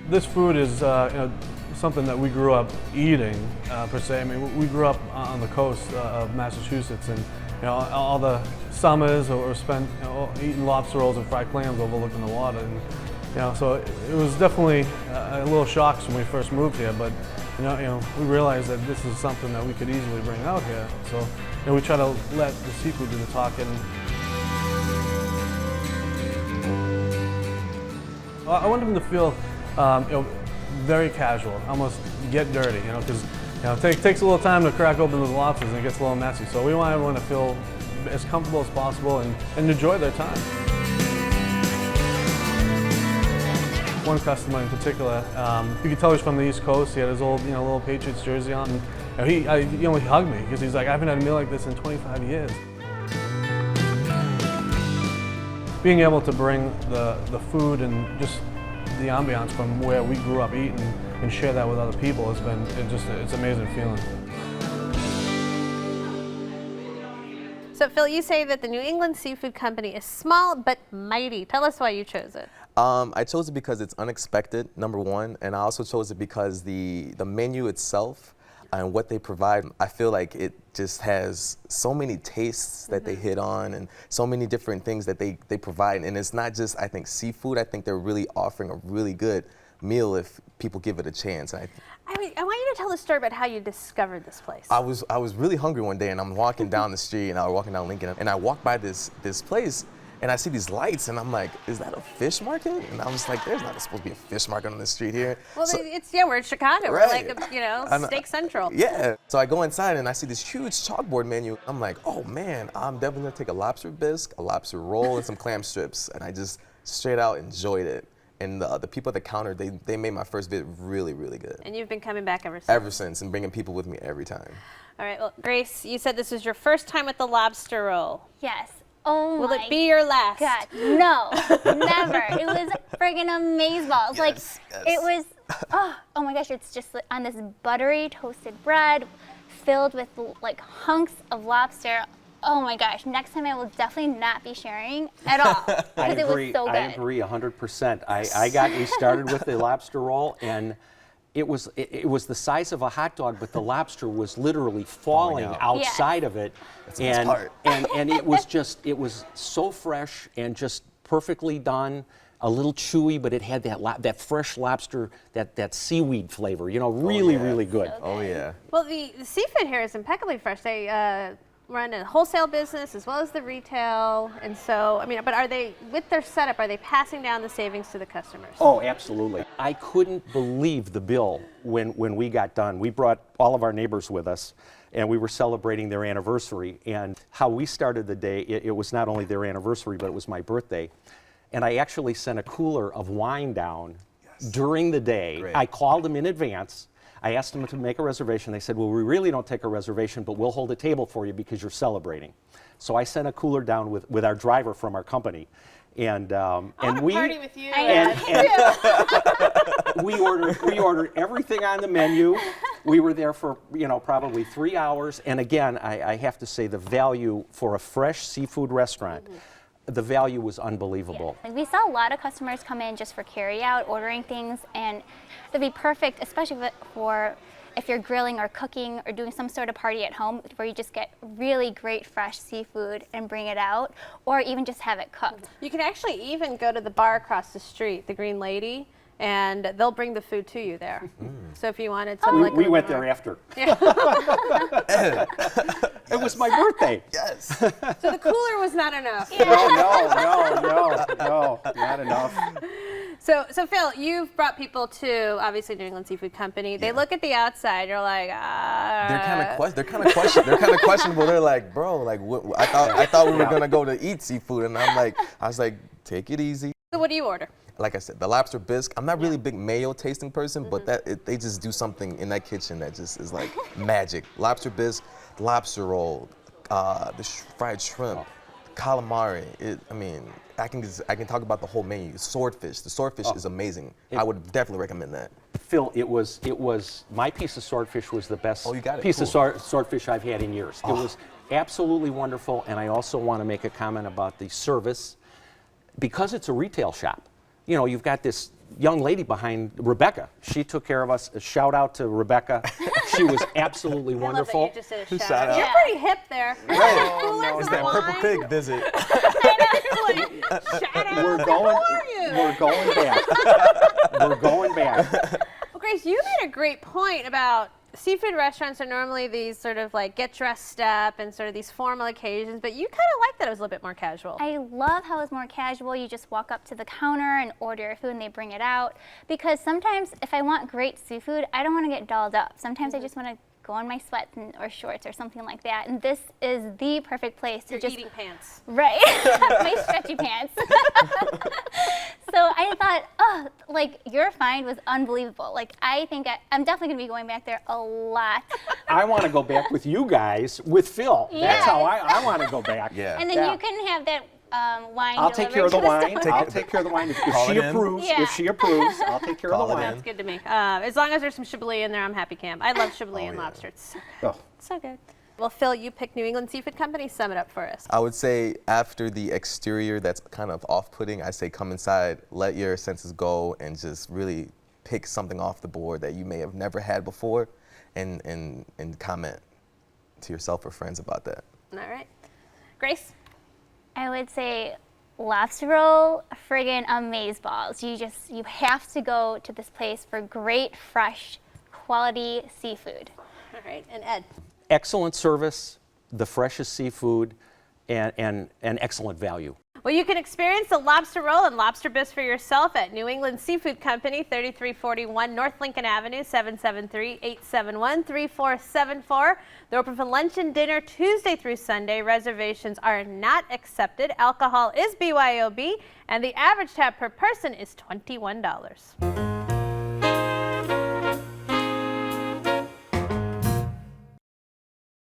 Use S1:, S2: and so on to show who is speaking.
S1: This food is something that we grew up eating per se. I mean, we grew up on the coast of Massachusetts, and all the summers were spent eating lobster rolls and fried clams overlooking the water. And so it was definitely a little shock when we first moved here, but we realized that this is something that we could easily bring out here. So we try to let the seafood do the talking. I want them to feel very casual, almost get dirty, because it takes a little time to crack open those lobsters and it gets a little messy. So we want everyone to feel as comfortable as possible and enjoy their time. One customer in particular, you could tell he's from the East Coast. He had his old, little Patriots jersey on. And he hugged me because he's like, I haven't had a meal like this in 25 years. Being able to bring the food and just the ambiance from where we grew up eating and share that with other people has been it's an amazing feeling.
S2: So Phil, you say that the New England Seafood Company is small but mighty. Tell us why you chose it.
S3: I chose it because it's unexpected, number one, and I also chose it because the menu itself and what they provide, I feel like it just has so many tastes that they hit on and so many different things that they provide. And it's not just, I think, seafood. I think they're really offering a really good meal if people give it a chance. I
S2: want you to tell the story about how you discovered this place.
S3: I was really hungry one day, and I'm walking down the street, and I was walking down Lincoln, and I walked by this place, and I see these lights, and I'm like, is that a fish market? And I was like, there's not supposed to be a fish market on the street here.
S2: Well, we're in Chicago.
S3: Right.
S2: We're like, Steak Central.
S3: Yeah. So I go inside, and I see this huge chalkboard menu. I'm like, oh, man, I'm definitely going to take a lobster bisque, a lobster roll, and some clam strips. And I just straight out enjoyed it. And the people at the counter, they made my first visit really, really good.
S2: And you've been coming back ever since?
S3: Ever since, and bringing people with me every time.
S2: All right. Well, Grace, you said this was your first time with the lobster roll.
S4: Yes. Oh
S2: Will it be your last?
S4: God, no, never. It was friggin' amazeballs.
S3: Yes,
S4: it was, oh my gosh, it's just on this buttery toasted bread filled with like hunks of lobster. Oh my gosh, next time I will definitely not be sharing at all because it was so good.
S5: I agree 100%. We started with the lobster roll, and it was the size of a hot dog, but the lobster was literally falling outside of it.
S3: That's the best part.
S5: and it was so fresh and just perfectly done. A little chewy, but it had that fresh lobster, that seaweed flavor. Really good.
S3: Oh yeah.
S2: Well, the seafood here is impeccably fresh. They run a wholesale business as well as the retail, and so but are they, with their setup, are they passing down the savings to the customers?
S5: Oh, absolutely. I couldn't believe the bill when we got done. We brought all of our neighbors with us, and we were celebrating their anniversary. And how we started the day, it was not only their anniversary, but it was my birthday. And I actually sent a cooler of wine down during the day.
S3: Great.
S5: I called them in advance. I asked them to make a reservation. They said, well, we really don't take a reservation, but we'll hold a table for you because you're celebrating. So I sent a cooler down with our driver from our company. And we
S2: party with you.
S5: we ordered everything on the menu. We were there for probably 3 hours. And again, I have to say the value for a fresh seafood restaurant, the value was unbelievable.
S4: Yeah. We saw a lot of customers come in just for carry out, ordering things, and it'd be perfect, especially for if you're grilling or cooking or doing some sort of party at home where you just get really great fresh seafood and bring it out, or even just have it cooked.
S2: You can actually even go to the bar across the street, the Green Lady, and they'll bring the food to you there. So if you wanted something
S5: we went there after.
S2: Yeah.
S5: It was my birthday.
S3: Yes.
S2: So the cooler was not enough.
S5: No, not enough.
S2: So Phil, you've brought people to obviously New England Seafood Company. They look at the outside. You're like,
S3: They're kind of questionable. They're like, bro, like I thought we were gonna go to eat seafood, and I was like, take it easy.
S2: So what do you order?
S3: Like I said, the lobster bisque. I'm not really a big mayo tasting person, but they just do something in that kitchen that just is like magic. Lobster bisque, lobster roll, the fried shrimp, calamari. I can talk about the whole menu. Swordfish. The swordfish is amazing. I would definitely recommend that.
S5: Phil, it was my piece of swordfish was the best piece of swordfish I've had in years. It was absolutely wonderful, and I also want to make a comment about the service. Because it's a retail shop, you've got this young lady behind Rebecca. She took care of us. A shout out to Rebecca. She was absolutely
S2: I love that
S5: wonderful.
S2: you just did a
S3: Shout
S2: shout out.
S3: out.
S2: You're pretty hip there.
S3: Right. It's that Purple Pig visit.
S2: Shout out.
S5: We're going.
S2: How are you?
S5: We're going back. We're going back.
S2: Well, Grace, you made a great point about seafood restaurants are normally these sort of like get dressed up and sort of these formal occasions, but you kind of like that it was a little bit more casual.
S4: I love how it's more casual. You just walk up to the counter and order your food and they bring it out. Because sometimes if I want great seafood, I don't want to get dolled up. Sometimes I just want to go in my sweats or shorts or something like that. And this is the perfect place to
S2: Your
S4: just
S2: eating pants.
S4: Right, my stretchy pants. So I thought, oh, like your find was unbelievable. Like I think I'm definitely gonna be going back there a lot.
S5: I want to go back with you guys with Phil. That's how I want to go back.
S3: Yeah.
S4: And then you can have that wine.
S5: I'll take care of the wine.
S4: store.
S5: I'll take care of the wine if
S3: Call
S5: she
S3: it in.
S5: approves.
S4: Yeah.
S5: If she approves, I'll take care of
S3: Call
S5: the
S3: it
S5: wine.
S3: in.
S2: That's good to me. As long as there's some Chablis in there, I'm happy camp. I love Chablis and
S3: yeah.
S2: lobster. It's so,
S5: Oh.
S2: so good. Well, Phil, you picked New England Seafood Company. Sum it up for us.
S3: I would say after the exterior that's kind of off-putting, I say come inside, let your senses go, and just really pick something off the board that you may have never had before, and comment to yourself or friends about that.
S2: All right. Grace?
S4: I would say lobster roll, friggin' amazeballs. You have to go to this place for great, fresh, quality seafood.
S2: All right. And Ed?
S5: Excellent service, the freshest seafood, and excellent value.
S2: Well, you can experience the lobster roll and lobster bisque for yourself at New England Seafood Company, 3341 North Lincoln Avenue, 773-871-3474. They're open for lunch and dinner Tuesday through Sunday. Reservations are not accepted. Alcohol is BYOB, and the average tab per person is $21.